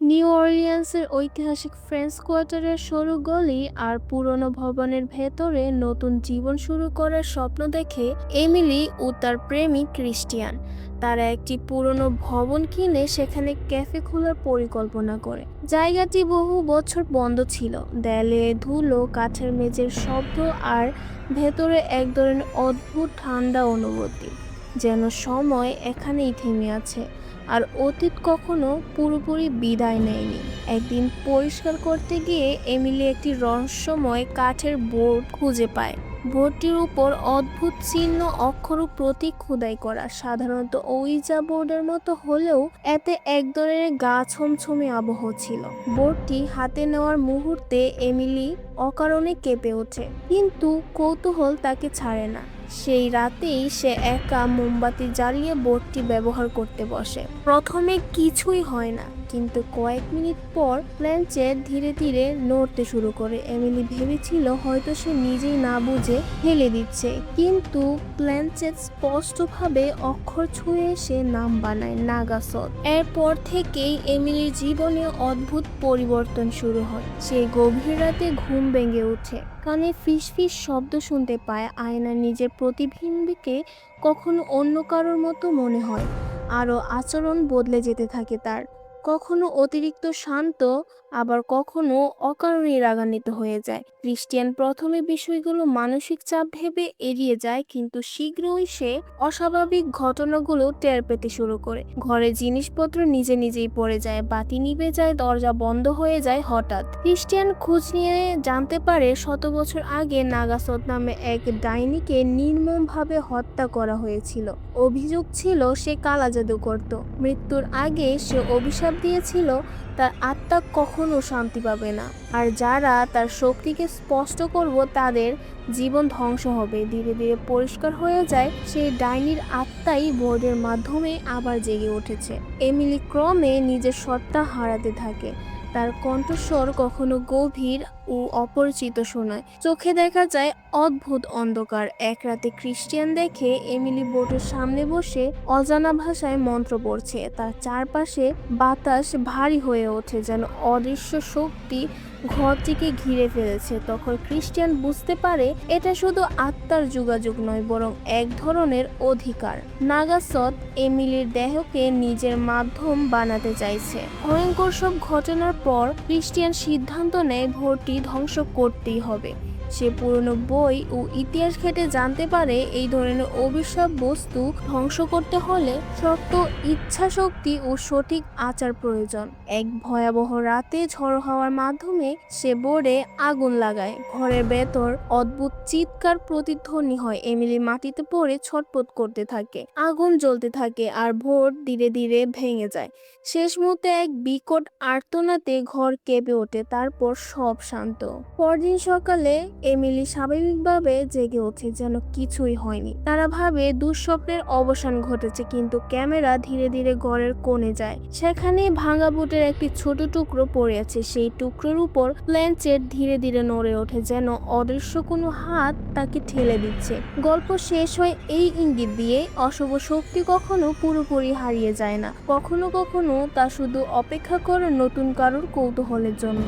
New অর্লিয়ান্সের ঐতিহাসিক French কোয়ার্টারের সরু গলি আর পুরনো ভবনের ভেতরে নতুন জীবন শুরু করার স্বপ্ন দেখে এমিলি ও তার প্রেমিক ক্রিস্টিয়ান। তারা একটি পুরনো ভবন কিনে সেখানে ক্যাফে খোলার পরিকল্পনা করে। জায়গাটি বহু বছর বন্ধ ছিল, দেয়ালে ধুলো, কাঠের মেঝের শব্দ আর ভেতরে এক ধরনের অদ্ভুত ঠান্ডা অনুভূতি, যেন সময় এখানেই থেমে আছে আর অতীত কখনো পুরোপুরি বিদায় নেয়নি। একদিন পরিষ্কার করতে গিয়ে এমিলি একটি রহস্যময় কাঠের বোর্ড খুঁজে পায়। বোর্ডটির উপর অদ্ভুত চিহ্ন, অক্ষর ও প্রতীক খোদাই করা। সাধারণত ওইজা বোর্ডের মতো হলেও এতে এক ধরনের গা ছমছমে আবহ ছিল। বোর্ডটি হাতে নেওয়ার মুহূর্তে এমিলি অকারণে কেঁপে ওঠে, কিন্তু কৌতূহল তাকে ছাড়ে না। সেই রাতেই সে একা মোমবাতি জ্বালিয়ে বোর্ডটি ব্যবহার করতে বসে। প্রথমে কিছুই হয় না, কিন্তু কয়েক মিনিট পর প্ল্যানচেট ধীরে ধীরে নড়তে শুরু করে। এমিলি ভেবেছিল হয়তো সে নিজেই না বুঝে ফেলে দিচ্ছে, কিন্তু প্ল্যানচেট স্পষ্টভাবে অক্ষর ছুঁয়ে সে নাম বানায়, নাগাসত। এরপর থেকেই এমিলির জীবনে অদ্ভুত পরিবর্তন শুরু হয়। সে গভীর রাতে ঘুম ভেঙে ওঠে, কানে ফিস ফিস শব্দ শুনতে পায়। আয়নার নিজের প্রতিবিম্বকে কখনো অন্য কারোর মতো মনে হয়। আরও আচরণ বদলে যেতে থাকে তার, কখনো অতিরিক্ত শান্ত, আবার কখনো অকারণে রাগান্বিত হয়ে যায়। ক্রিস্টিয়ান প্রথমে বিষয়গুলো মানসিক চাপ ভেবে এড়িয়ে যায়, কিন্তু শীঘ্রই সে অস্বাভাবিক ঘটনাগুলো টের পেতে শুরু করে। ঘরে জিনিসপত্র নিজে নিজেই পড়ে যায়, বাতি নিভে যায়, দরজা বন্ধ হয়ে যায় হঠাৎ। ক্রিস্টিয়ান খোঁজ নিয়ে জানতে পারে শত বছর আগে নাগাসত নামে এক ডাইনিকে নির্মমভাবে হত্যা করা হয়েছিল। অভিযোগ ছিল সে কালা জাদু করত। মৃত্যুর আগে সে অভিশাপ দিয়েছিল তার আত্মা কখনো শান্তি পাবে না, আর যারা তার শক্তিকে স্পষ্ট করব তাদের জীবন ধ্বংস হবে। ধীরে ধীরে পরিষ্কার হয়ে যায় সেই ডাইনির আত্মাই বোর্ডের মাধ্যমে আবার জেগে উঠেছে। এমিলি ক্রমে নিজের সত্তা হারাতে থাকে। তার কণ্ঠস্বর কখনো গভীর ও অপরিচিত শোনায়, চোখে দেখা যায় অদ্ভুত অন্ধকার। এক রাতে ক্রিস্টিয়ান দেখে এমিলি বোর্ডের সামনে বসে অজানা ভাষায় মন্ত্র পড়ছে। তার চারপাশে বাতাস ভারী হয়ে ওঠে, যেন অদৃশ্য শক্তি ঘরটিকে ঘিরে ফেলেছে। তখন ক্রিস্টিয়ান বুঝতে পারে এটা শুধু আত্মার যোগাযোগ নয়, বরং এক ধরনের অধিকার। নাগাসত এমিলির দেহকে নিজের মাধ্যম বানাতে চাইছে। ভয়ঙ্কর সব ঘটনার পর ক্রিস্টিয়ান সিদ্ধান্ত নেয় ভোরটি ধ্বংস করতেই হবে। সে পুরনো বই ও ইতিহাস ঘেঁটে জানতে পারে এই ধরনের অভিশাপ বস্তু ধ্বংস করতে হলে শক্ত ইচ্ছা শক্তি ও সঠিক আচার প্রয়োজন। এক ভয়াবহ রাতে ঝড়ো হাওয়ার মাধ্যমে সে বোর্ডে আগুন লাগায়। ঘরের ভেতর অদ্ভুত চিৎকার প্রতিধ্বনি হয়। এমিলি মাটিতে পড়ে ছটফট করতে থাকে। আগুন জ্বলতে থাকে আর বোর্ড ধীরে ধীরে ভেঙে যায়। শেষ মুহূর্তে এক বিকট আর্তনাদে ঘর কেঁপে ওঠে, তারপর সব শান্ত। পরদিন সকালে এমিলি স্বাভাবিকভাবে জেগে ওঠে, যেন কিছুই হয়নি। তারা ভাবে দুঃস্বপ্নের অবসান ঘটেছে, কিন্তু ক্যামেরা ধীরে ধীরে ঘরের কোণে যায়। সেখানে ভাঙা বুটের একটি ছোট টুকরো পড়ে আছে। সেই টুকরোর উপর প্ল্যানচেট ধীরে ধীরে নড়ে ওঠে, যেন অদৃশ্য কোনো হাত তাকে ঠেলে দিচ্ছে। গল্প শেষ হয় এই ইঙ্গিত দিয়ে, অশুভ শক্তি কখনো পুরোপুরি হারিয়ে যায় না, কখনো কখনো তা শুধু অপেক্ষা করে নতুন কারোর কৌতূহলের জন্য।